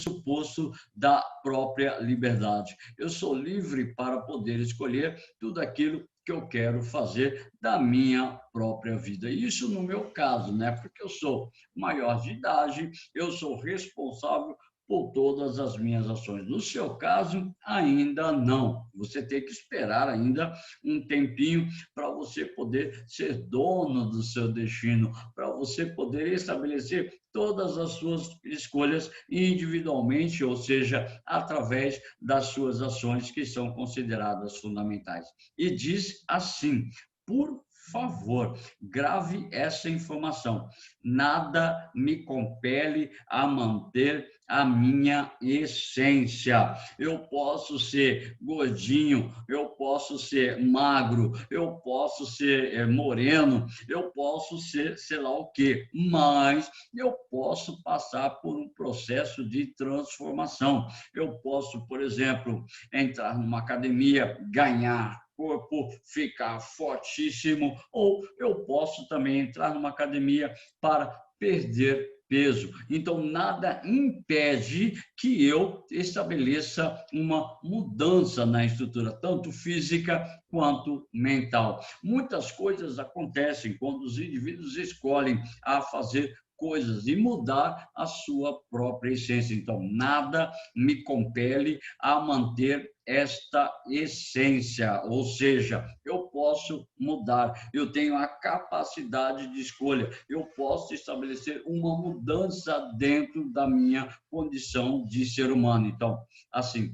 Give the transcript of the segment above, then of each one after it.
pressuposto da própria liberdade. Eu sou livre para poder escolher tudo aquilo que eu quero fazer da minha própria vida. Isso no meu caso, né? Porque eu sou maior de idade, eu sou responsável por todas as minhas ações. No seu caso, ainda não. Você tem que esperar ainda um tempinho para você poder ser dono do seu destino, para você poder estabelecer todas as suas escolhas individualmente, ou seja, através das suas ações que são consideradas fundamentais. E diz assim: por favor, grave essa informação. Nada me compele a manter a minha essência. Eu posso ser gordinho, eu posso ser magro, eu posso ser moreno, eu posso ser sei lá o quê, mas eu posso passar por um processo de transformação. Eu posso, por exemplo, entrar numa academia, ganhar corpo, ficar fortíssimo, ou eu posso também entrar numa academia para perder peso. Então, nada impede que eu estabeleça uma mudança na estrutura, tanto física quanto mental. Muitas coisas acontecem quando os indivíduos escolhem a fazer coisas e mudar a sua própria essência. Então, nada me compele a manter esta essência, ou seja, eu posso mudar, eu tenho a capacidade de escolha, eu posso estabelecer uma mudança dentro da minha condição de ser humano. Então, assim,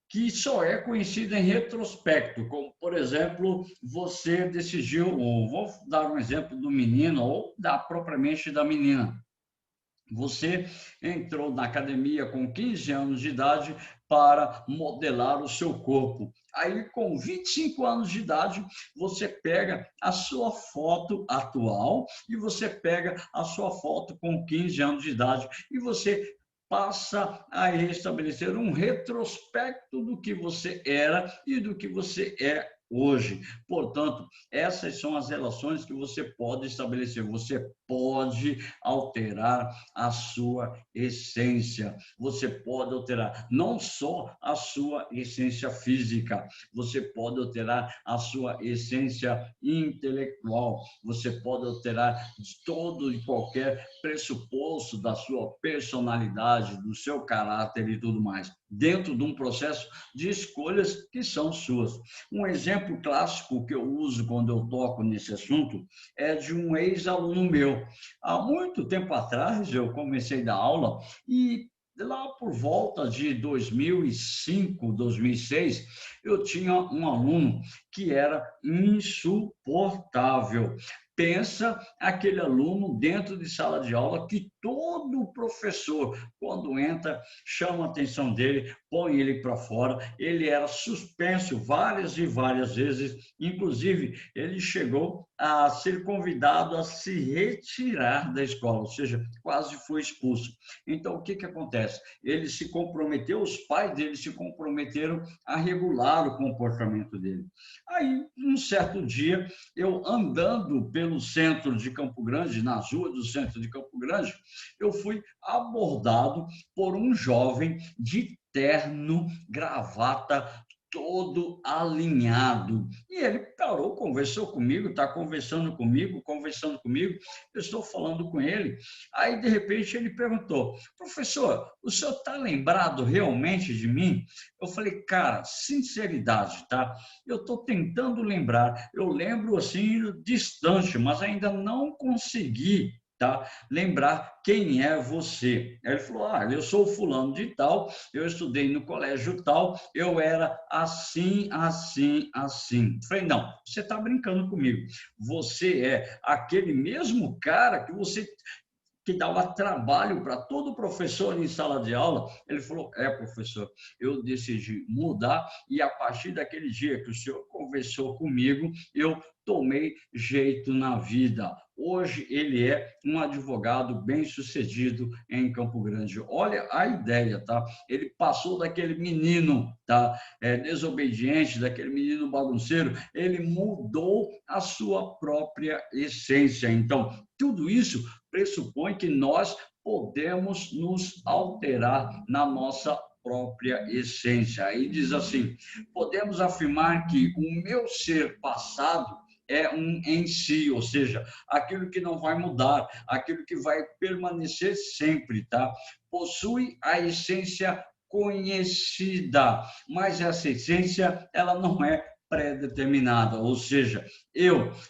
que só é conhecido em retrospecto, como, por exemplo, você decidiu, ou vou dar um exemplo do menino, ou propriamente da menina. Você entrou na academia com 15 anos de idade para modelar o seu corpo. Aí, com 25 anos de idade, você pega a sua foto atual e você pega a sua foto com 15 anos de idade e você passa a estabelecer um retrospecto do que você era e do que você é hoje. Portanto, essas são as relações que você pode estabelecer. Você pode alterar a sua essência. Você pode alterar não só a sua essência física, você pode alterar a sua essência intelectual, você pode alterar todo e qualquer pressuposto da sua personalidade, do seu caráter e tudo mais, dentro de um processo de escolhas que são suas. Um exemplo clássico que eu uso quando eu toco nesse assunto é de um ex-aluno meu. Há muito tempo atrás, eu comecei a dar aula e lá por volta de 2005, 2006, eu tinha um aluno que era insuportável. Pensa aquele aluno dentro de sala de aula que todo professor, quando entra, chama a atenção dele, põe ele para fora. Ele era suspenso várias e várias vezes, inclusive ele chegou a ser convidado a se retirar da escola, ou seja, quase foi expulso. Então, o que acontece? Ele se comprometeu, os pais dele se comprometeram a regular o comportamento dele. Aí, um certo dia, eu andando pelo centro de Campo Grande, nas ruas do centro de Campo Grande, eu fui abordado por um jovem de terno, gravata, todo alinhado. E ele parou, conversou comigo, está conversando comigo, eu estou falando com ele. Aí, de repente, ele perguntou: professor, o senhor está lembrado realmente de mim? Eu falei: cara, sinceridade, tá? Eu estou tentando lembrar. Eu lembro assim, distante, mas ainda não consegui, tá? Lembrar quem é você. Aí ele falou: eu sou o fulano de tal, eu estudei no colégio tal, eu era assim, assim, assim. Falei: não, você está brincando comigo. Você é aquele mesmo cara que dava trabalho para todo professor em sala de aula. Ele falou: professor, eu decidi mudar e a partir daquele dia que o senhor conversou comigo, eu tomei jeito na vida. Hoje ele é um advogado bem-sucedido em Campo Grande. Olha a ideia, tá? Ele passou daquele menino, tá? Desobediente, daquele menino bagunceiro, ele mudou a sua própria essência. Então, tudo isso pressupõe que nós podemos nos alterar na nossa própria essência. Aí diz assim: podemos afirmar que o meu ser passado é um em si, ou seja, aquilo que não vai mudar, aquilo que vai permanecer sempre, tá? Possui a essência conhecida, mas essa essência, ela não é pré-determinada, ou seja,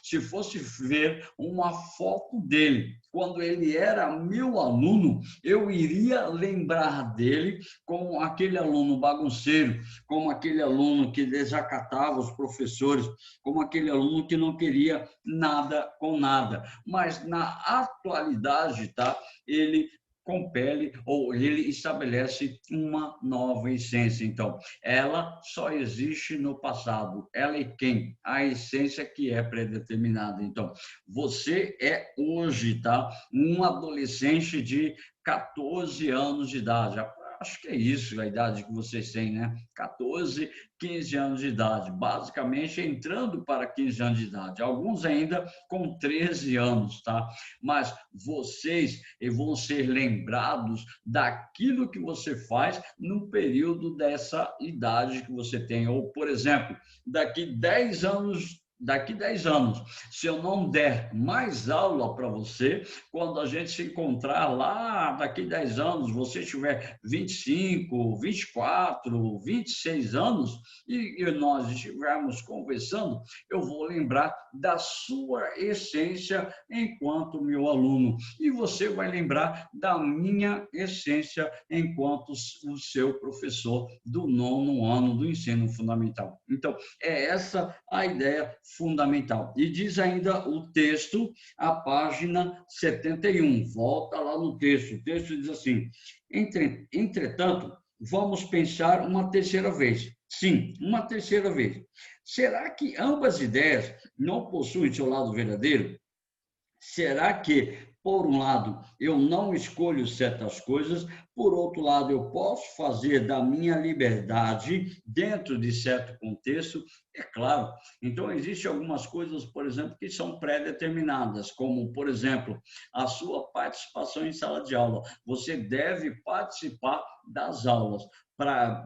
se fosse ver uma foto dele quando ele era meu aluno, eu iria lembrar dele como aquele aluno bagunceiro, como aquele aluno que desacatava os professores, como aquele aluno que não queria nada com nada. Mas na atualidade, tá? Ele compele ou ele estabelece uma nova essência. Então, ela só existe no passado. Ela é quem? A essência que é predeterminada. Então, você é hoje, tá? Um adolescente de 14 anos de idade. Acho que é isso a idade que vocês têm, né? 14, 15 anos de idade, basicamente entrando para 15 anos de idade, alguns ainda com 13 anos, tá? Mas vocês vão ser lembrados daquilo que você faz no período dessa idade que você tem, ou, por exemplo, daqui 10 anos, se eu não der mais aula para você, quando a gente se encontrar lá, daqui 10 anos, você tiver 25, 24, 26 anos, e nós estivermos conversando, eu vou lembrar da sua essência enquanto meu aluno, e você vai lembrar da minha essência enquanto o seu professor do 9º ano do ensino fundamental. Então, é essa a ideia fundamental. E diz ainda o texto, a página 71. Volta lá no texto. O texto diz assim: entretanto, vamos pensar uma terceira vez. Sim, uma terceira vez. Será que ambas ideias não possuem seu lado verdadeiro? Será que, por um lado, eu não escolho certas coisas, por outro lado, eu posso fazer da minha liberdade dentro de certo contexto? É claro. Então, existem algumas coisas, por exemplo, que são pré-determinadas, como, por exemplo, a sua participação em sala de aula. Você deve participar das aulas.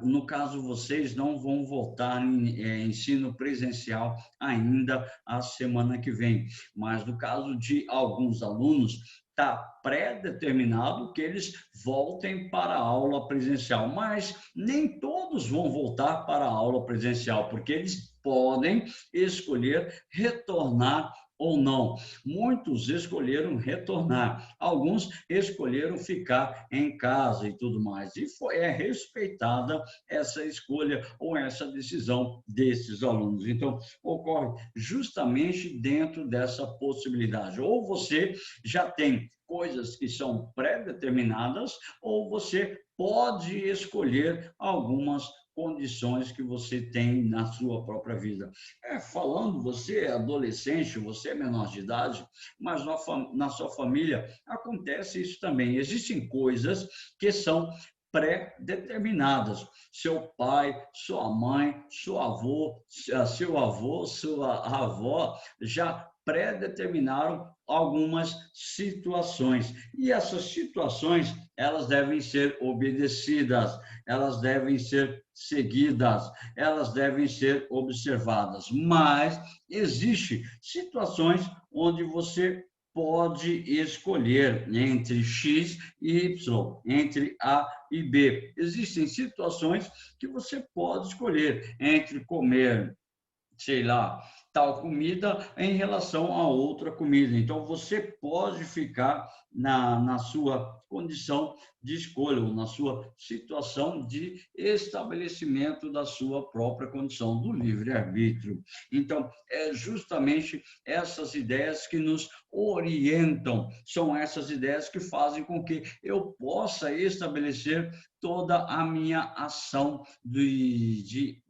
No caso, vocês não vão voltar em ensino presencial ainda a semana que vem, mas no caso de alguns alunos, está pré-determinado que eles voltem para a aula presencial, mas nem todos vão voltar para a aula presencial, porque eles podem escolher retornar ou não. Muitos escolheram retornar, alguns escolheram ficar em casa e tudo mais. E é respeitada essa escolha ou essa decisão desses alunos. Então, ocorre justamente dentro dessa possibilidade. Ou você já tem coisas que são pré-determinadas, ou você pode escolher algumas condições que você tem na sua própria vida. Falando, você é adolescente, você é menor de idade, mas na sua família acontece isso também. Existem coisas que são pré-determinadas. Seu pai, sua mãe, seu avô, sua avó já pré-determinaram algumas situações. E essas situações, elas devem ser obedecidas, elas devem ser seguidas, elas devem ser observadas. Mas existem situações onde você pode escolher entre X e Y, entre A e B. Existem situações que você pode escolher entre comer, sei lá, tal comida em relação a outra comida. Então, você pode ficar na sua condição de escolha, ou na sua situação de estabelecimento da sua própria condição, do livre-arbítrio. Então, é justamente essas ideias que nos orientam, são essas ideias que fazem com que eu possa estabelecer toda a minha ação de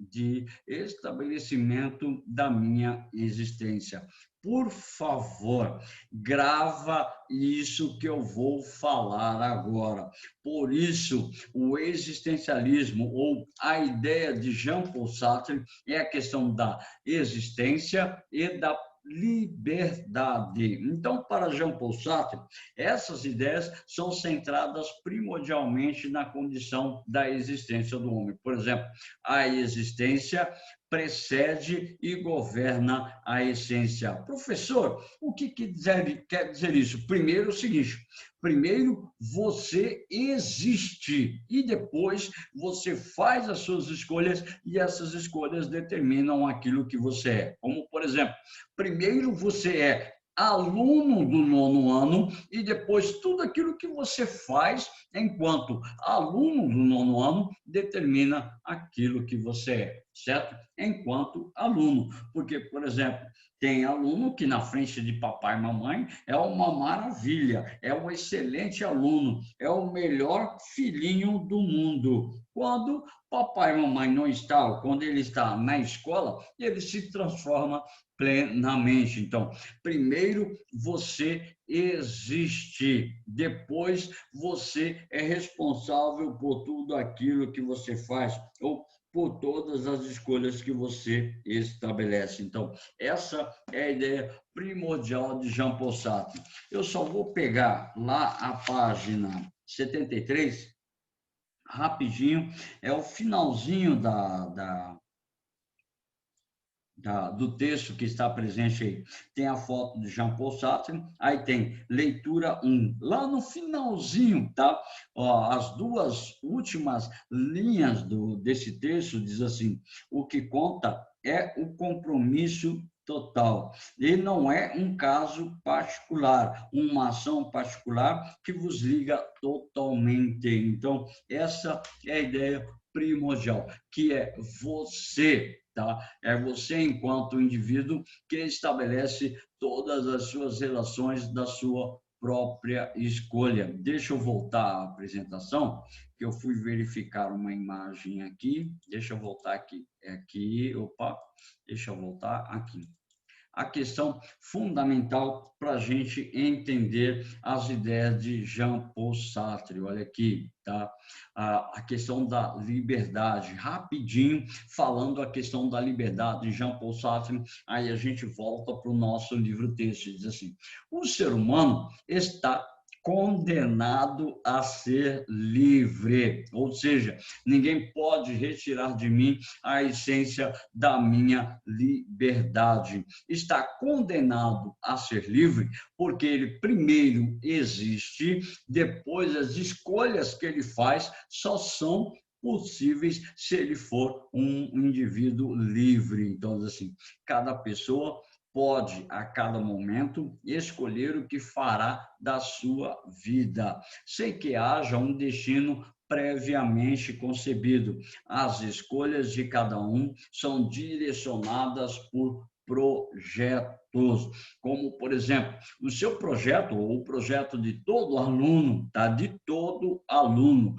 estabelecimento da minha existência. Por favor, grava isso que eu vou falar agora. Por isso, o existencialismo, ou a ideia de Jean-Paul Sartre, é a questão da existência e da liberdade. Então, para Jean Paul Sartre, essas ideias são centradas primordialmente na condição da existência do homem. Por exemplo, a existência precede e governa a essência. Professor, o que quer dizer isso? Primeiro, o seguinte: primeiro, você existe e depois você faz as suas escolhas e essas escolhas determinam aquilo que você é. Como, por exemplo, primeiro você é aluno do 9º ano e depois tudo aquilo que você faz enquanto aluno do 9º ano determina aquilo que você é, certo? Enquanto aluno. Porque, por exemplo, tem aluno que na frente de papai e mamãe é uma maravilha, é um excelente aluno, é o melhor filhinho do mundo. Quando papai e mamãe não estão, quando ele está na escola, ele se transforma plenamente. Então, primeiro você existe, depois você é responsável por tudo aquilo que você faz, ou por todas as escolhas que você estabelece. Então, essa é a ideia primordial de Jean Paul Sartre. Eu só vou pegar lá a página 73, rapidinho, é o finalzinho do texto que está presente aí. Tem a foto de Jean Paul Sartre, aí tem leitura 1. Lá no finalzinho, tá? Ó, as duas últimas linhas desse texto diz assim: o que conta é o compromisso total. E não é um caso particular, uma ação particular que vos liga totalmente. Então, essa é a ideia primordial, que é você, tá? É você, enquanto indivíduo, que estabelece todas as suas relações da sua própria escolha. Deixa eu voltar à apresentação, que eu fui verificar uma imagem aqui. Deixa eu voltar aqui. Opa, deixa eu voltar aqui. A questão fundamental para a gente entender as ideias de Jean Paul Sartre. Olha aqui, tá? A questão da liberdade. Rapidinho, falando a questão da liberdade de Jean Paul Sartre, aí a gente volta para o nosso livro-texto. Diz assim: o ser humano está condenado a ser livre, ou seja, ninguém pode retirar de mim a essência da minha liberdade. Está condenado a ser livre porque ele primeiro existe, depois as escolhas que ele faz só são possíveis se ele for um indivíduo livre. Então, assim, cada pessoa pode, a cada momento, escolher o que fará da sua vida, sem que haja um destino previamente concebido. As escolhas de cada um são direcionadas por projetos, como, por exemplo, o seu projeto, ou o projeto de todo aluno, tá? De todo aluno.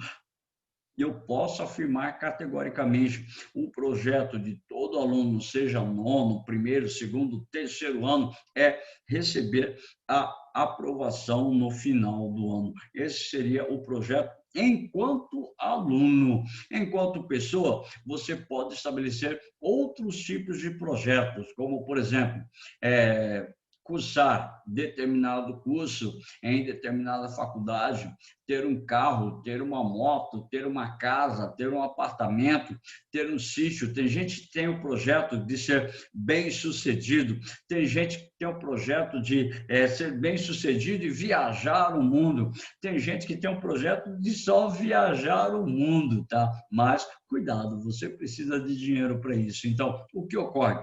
Eu posso afirmar categoricamente, o projeto de todo aluno, seja nono, primeiro, segundo, terceiro ano, é receber a aprovação no final do ano. Esse seria o projeto enquanto aluno. Enquanto pessoa, você pode estabelecer outros tipos de projetos, como, por exemplo, cursar determinado curso em determinada faculdade, ter um carro, ter uma moto, ter uma casa, ter um apartamento, ter um sítio. Tem gente que tem o projeto de ser bem-sucedido, tem gente que tem o projeto de ser bem-sucedido e viajar o mundo, tem gente que tem um projeto de só viajar o mundo, tá? Mas, cuidado, você precisa de dinheiro para isso. Então, o que ocorre?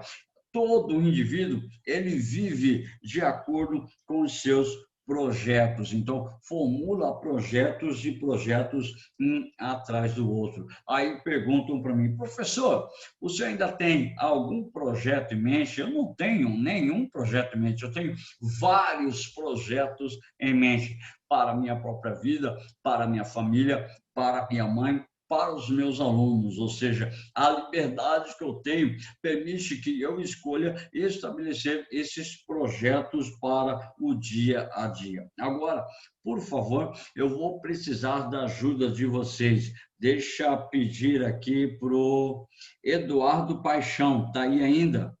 Todo indivíduo, ele vive de acordo com os seus projetos. Então, formula projetos e projetos um atrás do outro. Aí perguntam para mim: professor, você ainda tem algum projeto em mente? Eu não tenho nenhum projeto em mente, eu tenho vários projetos em mente para a minha própria vida, para a minha família, para a minha mãe, para os meus alunos, ou seja, a liberdade que eu tenho permite que eu escolha estabelecer esses projetos para o dia a dia. Agora, por favor, eu vou precisar da ajuda de vocês. Deixa eu pedir aqui para o Eduardo Paixão, está aí ainda?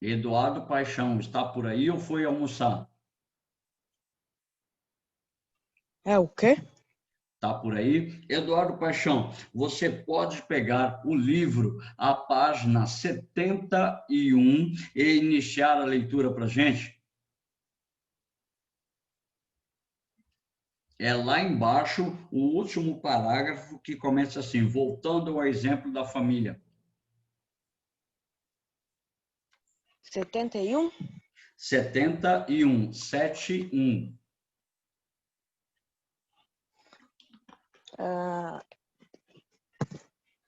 Eduardo Paixão, está por aí ou foi almoçar? É o quê? Está por aí? Eduardo Paixão, você pode pegar o livro, a página 71 e iniciar a leitura para a gente? É lá embaixo, o último parágrafo que começa assim, voltando ao exemplo da família. 71? 71, 71. Ah,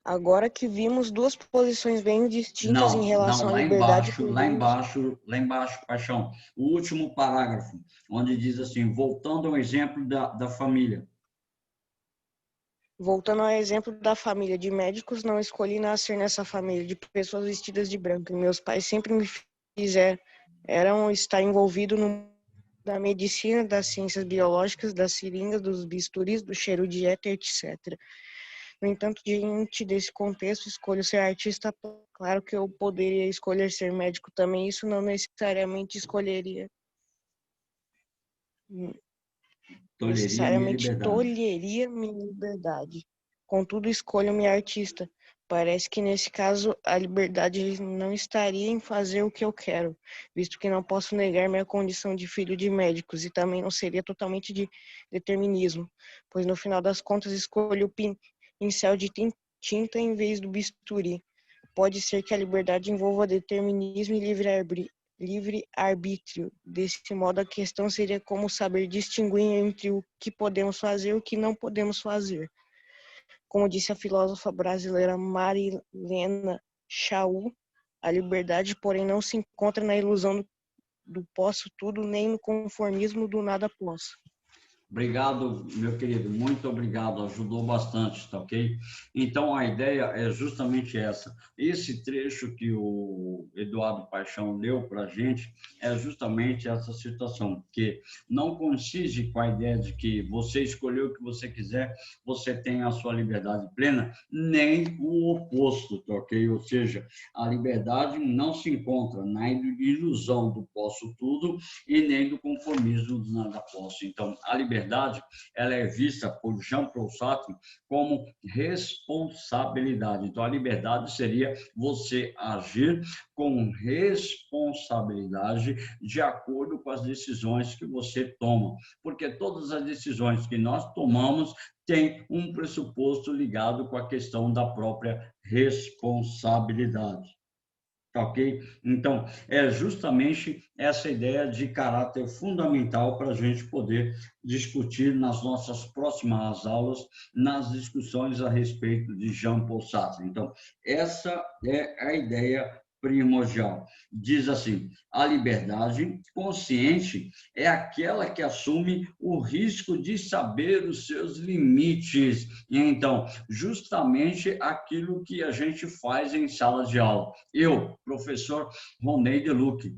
agora que vimos duas posições bem distintas em Não, relação à liberdade, podemos. lá embaixo, Paixão. O último parágrafo, onde diz assim, voltando ao exemplo da família. Voltando ao exemplo da família de médicos, não escolhi nascer nessa família de pessoas vestidas de branco. E meus pais sempre me fizeram estar envolvido no da medicina, das ciências biológicas, das seringas, dos bisturis, do cheiro de éter, etc. No entanto, diante desse contexto, escolho ser artista. Claro que eu poderia escolher ser médico também, isso não necessariamente Tolheria minha liberdade. tolheria minha liberdade. Contudo, escolho-me artista. Parece que nesse caso a liberdade não estaria em fazer o que eu quero, visto que não posso negar minha condição de filho de médicos e também não seria totalmente de determinismo, pois no final das contas escolho o pincel de tinta em vez do bisturi. Pode ser que a liberdade envolva determinismo e livre-arbítrio. Desse modo, a questão seria como saber distinguir entre o que podemos fazer e o que não podemos fazer. Como disse a filósofa brasileira Marilena Chaú, a liberdade, porém, não se encontra na ilusão do posso tudo, nem no conformismo do nada posso. Obrigado, meu querido, muito obrigado, ajudou bastante, tá ok? Então, a ideia é justamente essa. Esse trecho que o Eduardo Paixão leu para a gente é justamente essa situação, que não coincide com a ideia de que você escolheu o que você quiser, você tem a sua liberdade plena, nem o oposto, tá ok? Ou seja, a liberdade não se encontra na ilusão do posso tudo e nem do conformismo do nada posso. Então, a liberdade ela é vista por Jean-Paul Sartre como responsabilidade. Então, a liberdade seria você agir com responsabilidade de acordo com as decisões que você toma, porque todas as decisões que nós tomamos têm um pressuposto ligado com a questão da própria responsabilidade. Tá ok? Então, é justamente essa ideia de caráter fundamental para a gente poder discutir nas nossas próximas aulas, nas discussões a respeito de Jean-Paul Sartre. Então, essa é a ideia primordial. Diz assim: a liberdade consciente é aquela que assume o risco de saber os seus limites. E então, justamente aquilo que a gente faz em sala de aula. Eu, professor Ronei de Luque,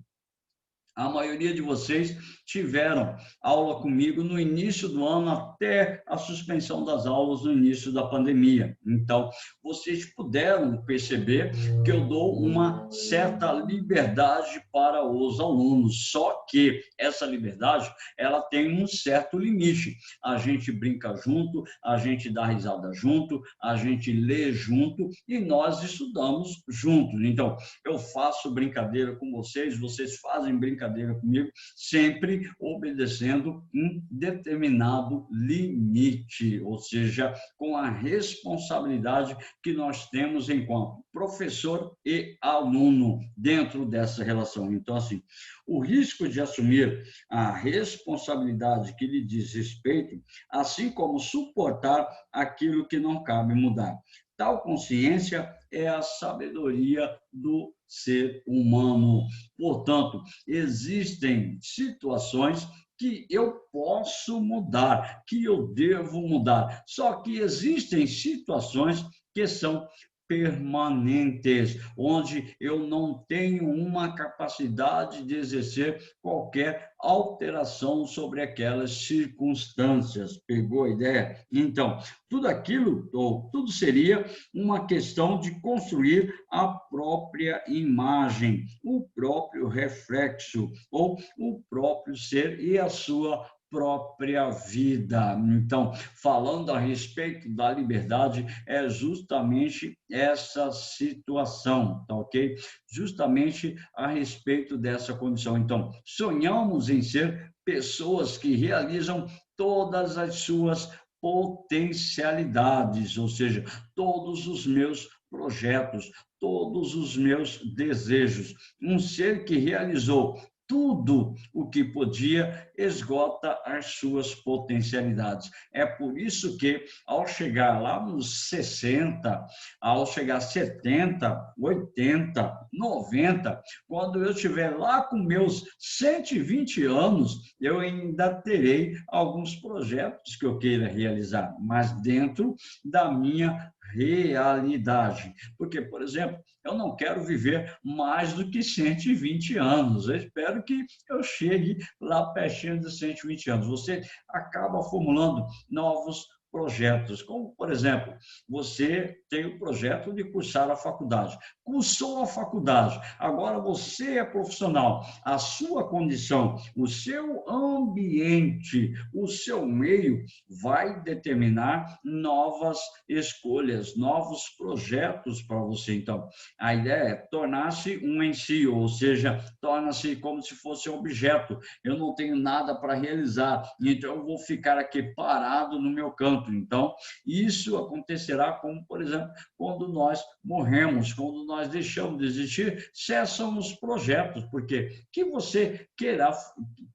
a maioria de vocês tiveram aula comigo no início do ano até a suspensão das aulas no início da pandemia. Então, vocês puderam perceber que eu dou uma certa liberdade para os alunos, só que essa liberdade, ela tem um certo limite. A gente brinca junto, a gente dá risada junto, a gente lê junto e nós estudamos juntos. Então, eu faço brincadeira com vocês, vocês fazem brincadeira comigo, sempre obedecendo um determinado limite, ou seja, com a responsabilidade que nós temos enquanto professor e aluno dentro dessa relação. Então, assim, o risco de assumir a responsabilidade que lhe diz respeito, assim como suportar aquilo que não cabe mudar. Tal consciência é a sabedoria do ser humano. Portanto, existem situações que eu posso mudar, que eu devo mudar. Só que existem situações que são permanentes, onde eu não tenho uma capacidade de exercer qualquer alteração sobre aquelas circunstâncias. Pegou a ideia? Então, tudo aquilo, ou tudo seria uma questão de construir a própria imagem, o próprio reflexo, ou o próprio ser e a sua própria vida. Então, falando a respeito da liberdade, é justamente essa situação, tá ok? Justamente a respeito dessa condição. Então, sonhamos em ser pessoas que realizam todas as suas potencialidades, ou seja, todos os meus projetos, todos os meus desejos. Um ser que realizou tudo o que podia, esgota as suas potencialidades. É por isso que, ao chegar lá nos 60, ao chegar a 70, 80, 90, quando eu estiver lá com meus 120 anos, eu ainda terei alguns projetos que eu queira realizar, mas dentro da minha realidade. Porque, por exemplo, eu não quero viver mais do que 120 anos. Eu espero que eu chegue lá pertinho dos 120 anos. Você acaba formulando novos projetos, como, por exemplo, você tem o projeto de cursar a faculdade. Cursou a faculdade, agora você é profissional. A sua condição, o seu ambiente, o seu meio vai determinar novas escolhas, novos projetos para você. Então, a ideia é tornar-se um em si, ou seja, torna-se como se fosse um objeto. Eu não tenho nada para realizar, então eu vou ficar aqui parado no meu canto. Então, isso acontecerá como, por exemplo, quando nós morremos, quando nós deixamos de existir, cessam os projetos, porque que você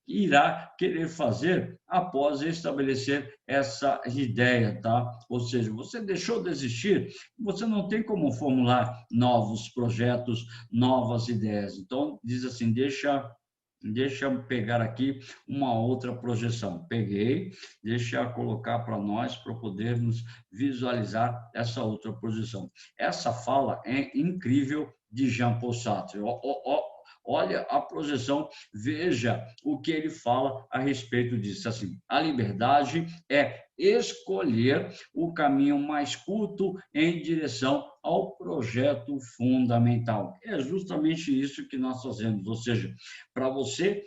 irá querer fazer após estabelecer essa ideia, tá? Ou seja, você deixou de existir, você não tem como formular novos projetos, novas ideias. Então, diz assim, deixa eu pegar aqui uma outra projeção. Peguei, deixa eu colocar para nós, para podermos visualizar essa outra projeção. Essa fala é incrível de Jean-Paul Sartre. Olha a projeção, veja o que ele fala a respeito disso. Assim, a liberdade é escolher o caminho mais curto em direção ao projeto fundamental. É justamente isso que nós fazemos, ou seja, para você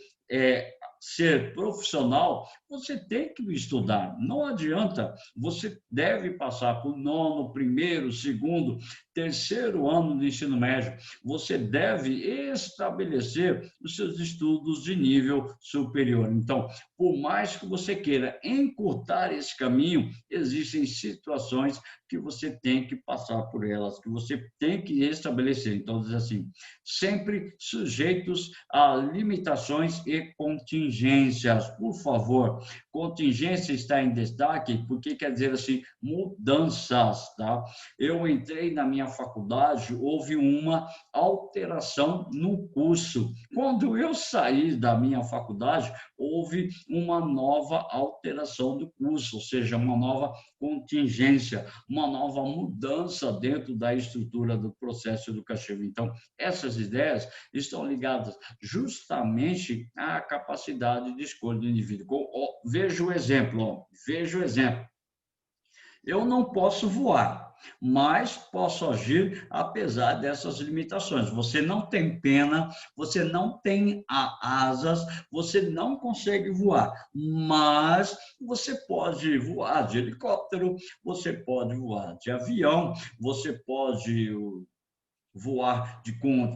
ser profissional, você tem que estudar. Não adianta, você deve passar por nono, primeiro, segundo, terceiro ano do ensino médio. Você deve estabelecer os seus estudos de nível superior. Então, por mais que você queira encurtar esse caminho, existem situações que você tem que passar por elas, que você tem que estabelecer. Então, diz assim, sempre sujeitos a limitações e contingências. Por favor, contingência está em destaque porque quer dizer assim, mudanças, tá? Eu entrei na minha faculdade, houve uma alteração no curso. Quando eu saí da minha faculdade, houve uma nova alteração do curso, ou seja, uma nova contingência, uma nova mudança dentro da estrutura do processo educativo. Então, essas ideias estão ligadas justamente à capacidade de escolha do indivíduo. Veja o exemplo, veja o exemplo. Eu não posso voar, mas posso agir apesar dessas limitações. Você não tem pena, você não tem asas, você não consegue voar, mas você pode voar de helicóptero, você pode voar de avião, você pode voar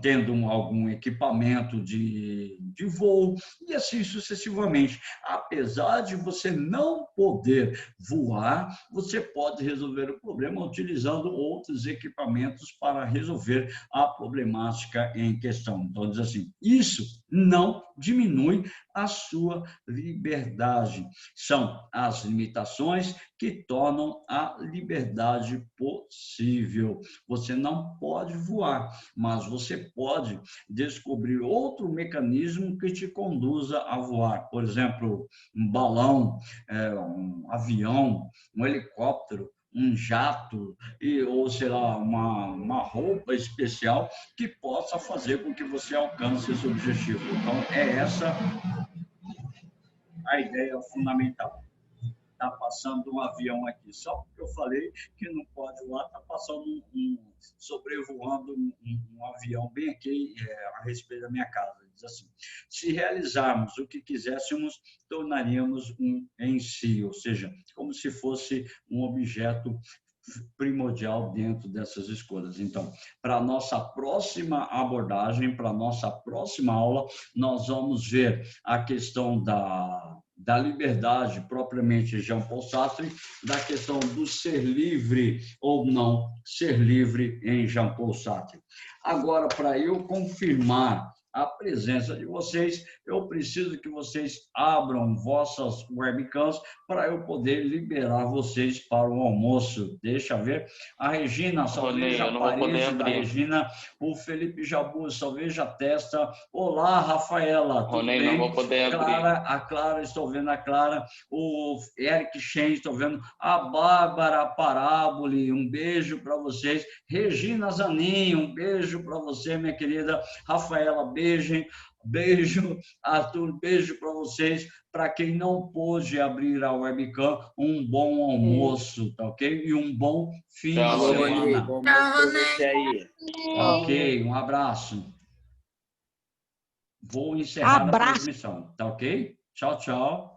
tendo algum equipamento de voo, e assim sucessivamente. Apesar de você não poder voar, você pode resolver o problema utilizando outros equipamentos para resolver a problemática em questão. Então, diz assim, isso não diminui a sua liberdade. São as limitações que tornam a liberdade possível. Você não pode voar, mas você pode descobrir outro mecanismo que te conduza a voar. Por exemplo, um balão, um avião, um helicóptero, um jato, ou sei lá, uma roupa especial que possa fazer com que você alcance esse objetivo. Então, é essa a ideia fundamental. Está passando um avião aqui, só porque eu falei que não pode voar, está passando sobrevoando um avião bem aqui a respeito da minha casa. Diz assim: se realizarmos o que quiséssemos, tornaríamos um em si, ou seja, como se fosse um objeto primordial dentro dessas escolhas. Então, para a nossa próxima abordagem, para a nossa próxima aula, nós vamos ver a questão da liberdade, propriamente Jean Paul Sartre, da questão do ser livre ou não ser livre em Jean Paul Sartre. Agora, para eu confirmar a presença de vocês, eu preciso que vocês abram vossas webcams para eu poder liberar vocês para o almoço. Deixa eu ver. A Regina, só vejo a parede da Regina. O Felipe Jabu, só vejo a testa. Olá, Rafaela, tudo bem? Não vou poder Clara, a Clara, estou vendo a Clara. O Eric Shen, estou vendo. A Bárbara Paráboli, um beijo para vocês. Regina Zanin, um beijo para você, minha querida. Rafaela, beijo, Arthur, beijo para vocês. Para quem não pôde abrir a webcam, um bom almoço, tá ok? E um bom fim de semana. Ok, um abraço. Vou encerrar a transmissão, tá ok? Tchau, tchau.